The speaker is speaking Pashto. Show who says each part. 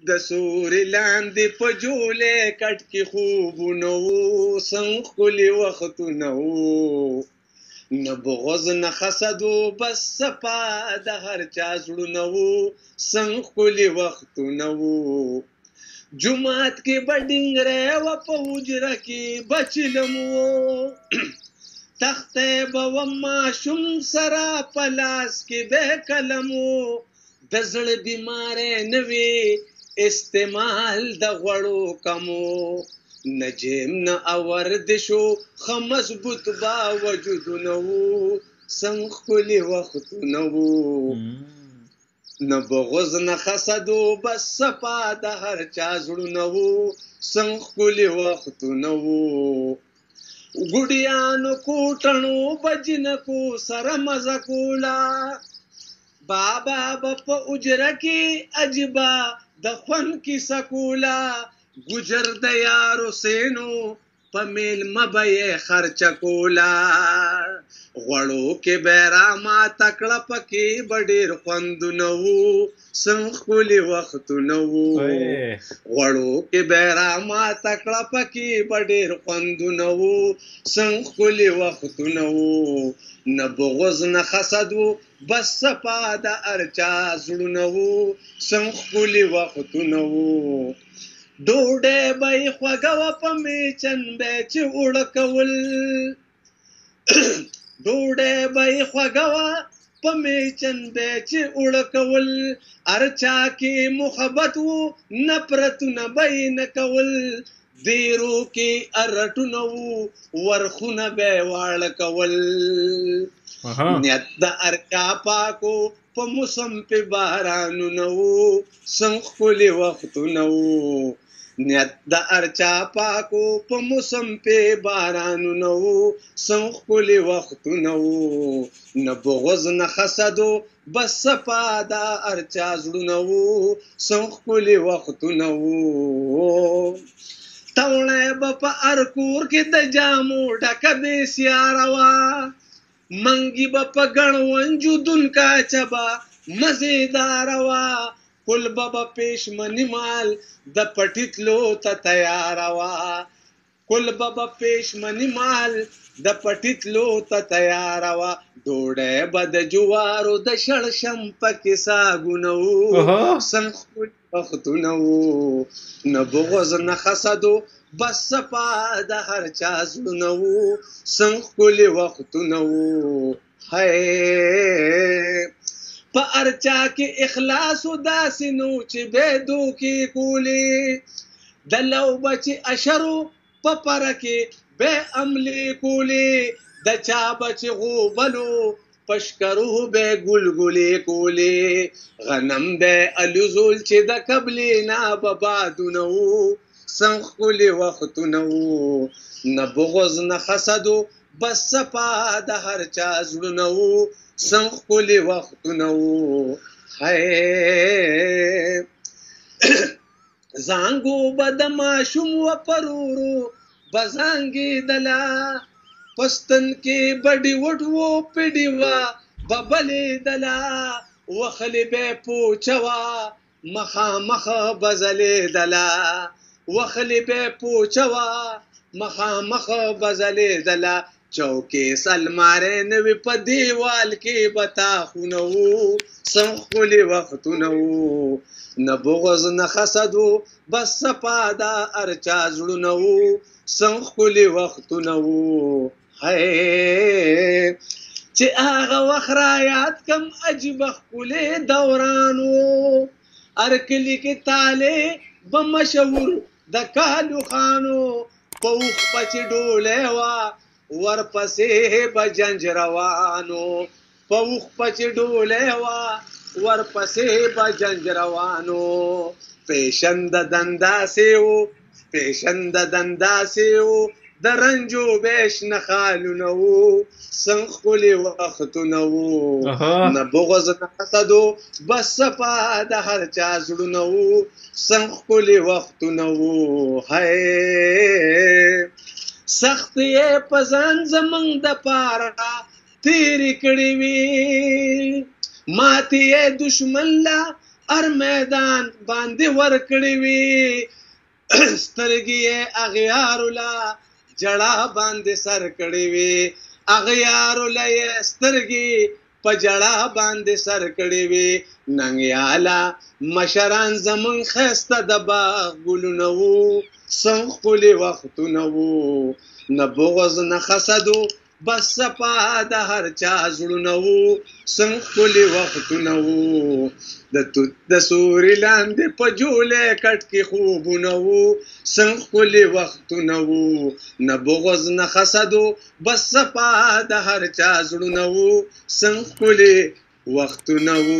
Speaker 1: د سوري لاندې په جولې کټ کې خوبونه وو څنګ ښکلي وختونه وو نه بغض نه حسد و بس صفا د هر چا زړونه وو څنګ ښکلي وختونه وو جومات کې به ډینګری وه په حجره کې به چلم وو تختی به وم ماشوم سره په لاس کې به قلم وو د زړه بیماری نه وي استعمال د غوړو کمو نه جیم نه اورد شو ښه مضبوط با وجودونه وو څنګ ښکلي وختونه وو نه بغض نه حسد و بس صفا د هر چا زړونه وو څنګ ښکلي وختونه وو ګوډیانو کوټڼو بجنکو سره مزه کوله بابا به په اجره کې عجبه د خوند کیسه کوله ګجر د یارو سینو په میلمه به یې خرچه کوله غوړو کې به راماته کړه پکې به ډېر خوندونه وو څنګ ښکلي وختونه وو غوړو کې به راماته کړه پکې به ډېر خوندونه وو څنګ ښکلي وختونه وو نه بغض نه حسد و بس صفا د هر چا زړونه وو څنګ ښکلي وختونه وو ډوډۍ به یې خوږه وه په میچن به یې چې اوړه کول ډوډۍ به یې خوږه وه په میچن به یې چې اوړه کول هر چا کې محبت و نفرتونه به یې نه کول دیرو کې ارټونه وو ورخونه به یې واړه کول نیت د هر چا پاکو په موسم پې بارانونه وو څنګ ښکلي وختونه وو نیت د هر چا پاکو په موسم پې بارانونه وو څنګ ښکلي وختونه وو نه بغض نه حسد و بس صفا د هر چا زړونه وو څنګ ښکلي وختونه وو توڼی به په هر کور کې د جامو ډکه بېسیاره وه منګي به په ګڼ ونجو دونکاچه به مزېداره وه کلبه به پېشمني مال د پټي تلو ته تیاره وه کلبه به پېشمني مال د پټي تلو ته تیاره وه ډوډۍ به د جوارو د شړشم پکې ساګونه وو څنګ ښکلي وختونه وو نه بغض نه حسد و بس صفا د هر چا زړونه وو څنګ ښکلي وختونه وو په هر چا کې اخلاص و داسې نو چې بې دوکې کولې د لو به چې اشرو په پره کې بې عملې کولې د چا به چې غوبلو پشکرو بې ګلګلې کولې غنم بې الوزول چې د قبلې نه به بادونه وو څنګ ښکلي وختونه وو نه بغض نه حسد و بس صفا د هر چا زړونه وو څنګ ښکلي وختونه وو زانګو به د ماشوم و پرورو به زانګېدله پستن کې به ډیوټ و پیډیوه به بلېدله وخلې به یې پوچه وه مخامخه به ځلېدله وخلې به یې پوچه وه مخامخه به ځلېدله چوکې سلماری نه وي په دیوال کې به تاخونه وو څنګ ښکلي وختونه وو نه بغض نه حسد و بس صفا د هر چا زړونه وو څنګ ښکلي وختونه وو چې هغه وخت رایاد کم عجیبه ښکلی دوران وو هر کلي کې تالې به مشهور د کالو خانو په اوښ به چې ډولۍ وه ورپسې به جنج روانو په اوښ به چې ډولۍ وه ورپسې به جنج روانو فیشن د دنداسې وو فیشن د دنداسې وو د رنجو بیش نه خالونه وو څنګ ښکلي وختونه وو نه بغض نه حسد و بس صفا د هر چا زړونه وو څنګ ښکلي وختونه وو سخت یې په ځان زمونږ دپاره تېرې کړې وي ماتې یې دشمن له هر میدان باندې ورکړې وي سترګې یې اغیارو لا جړه باندې سر کړې وي اغیارو لا یې سترګې په جړه باندې سر کړې وي ننګیاله مشران زمون ښایسته د باغ ګلونه وو څه ښکلي وختونه وو نه بغض نه حسد بس صفا د هر چا زړونه وو څه ښکلي وختونه وو د سوري لاندې په جولې کټ کې خوبونه وو څه ښکلي وختونه وو نه بغض نه حسد بس صفا د هر چا زړونه وو څه ښکلي وختونه وو